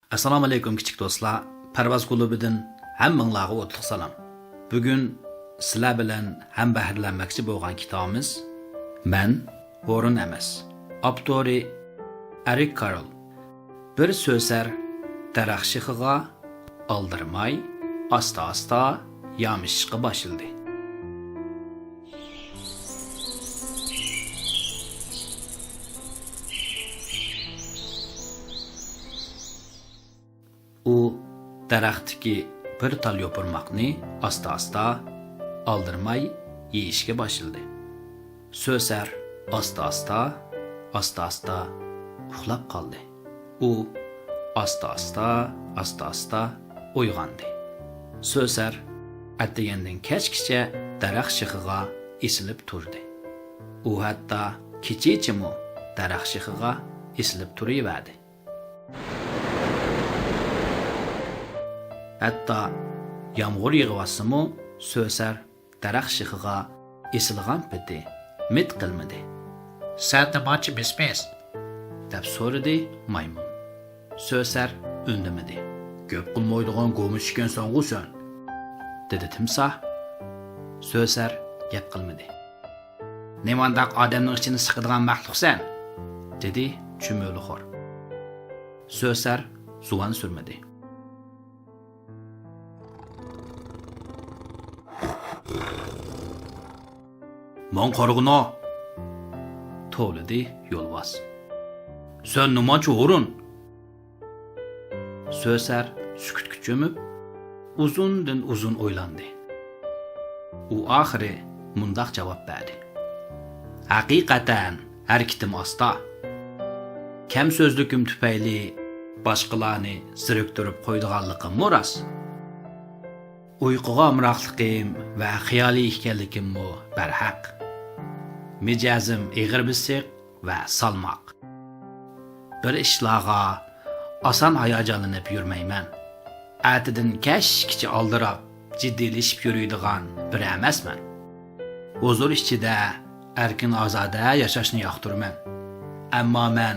Assalomu alaykum kichik do'stlar. Parvoz klubidan hammanglarga o'tliq salom. Bugun sizlar bilan ham bahrilanmoqchi bo'lgan kitobimiz Men O'rin emas. Avtori Eric Carroll. Bir so'zlar daraxt shixiga oldirmay, asta-asta yamishishga boshildi. U daraxtdagi bir tal yopirmoqni asta-asta oldirmay yeyishga boshildi. So'zar asta-asta uxlab qoldi. U asta-asta uyg'ondi. So'zar atdigandan kechgacha daraxt shixiga esilib turdi. U hatto kechichimu daraxt shixiga esilib turaverdi. Hatto yomg'ir yig'vasimi so'zar daraxt shixiga esilgan piti mit qilmadi. Sen nimachi bismiz? deb so'radi maymun. So'zar undamadi. Ko'p qilmaydigan go'mish ekansan sen, dedi timsoh. So'zar gap qilmadi. Nemandoq odamning ichini siqadigan maxluqsan, dedi chumulixo'r. So'zar zuvan surmadi. Mon qorg'ino, to'lidi yo'lbos. Sen nimachi o'rin? So'zar sukutga cho'mib, uzundan uzun o'ylandi. U oxiri mundoq javob berdi. Haqiqatan harakatim asta. Kam so'zlikim tufayli boshqalarni ziriktirib qo'ydiganligim mo'ras. Uyquga amroqliqim va xiyoliy ekanligimmi barhaq. Mijazim ig'ir bisiq va salmoq. Bir ishlarga oson hayajonlanib yurmayman. Atidan kashkicha oldirab jiddiylashib yuradigan bir emasman. Huzur ichida erkin ozoda yashashni yoqtiraman. Ammo men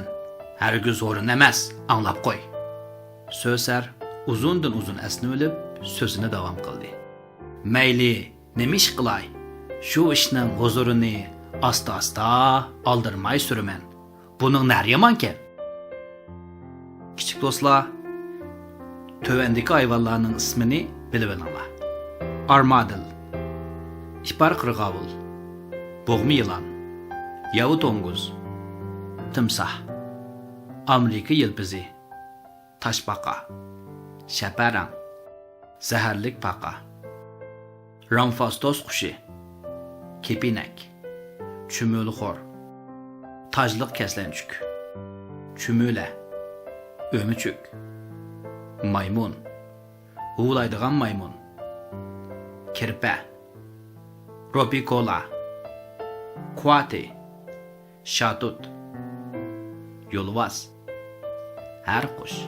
hargiz o'rin emas, anglab qo'y. So'zar uzundan uzun asnilib so'zini davom qildi. Mayli, nima ish qilay? Shu ishning huzurini asta-asta oldirmay suraman. Buning nari yomonkan? Kichik do'stlar, tövendeki hayvanlarning ismini bilib olinglar. Armadil, ipar qirg'avul, bo'g'mi yılan, yavu to'ng'iz, timsoh, Amerika yilpizi, toshbaqa, shaparang, zaharlik paqa, ramfastos qushi, kepinak, chumulixo'r, tojliq kaslanchuk, chumula, o'michuk, maymun, huvlaydigan maymun, kirpa, ropikola, kvati, shatut, yo'lbos, har qush.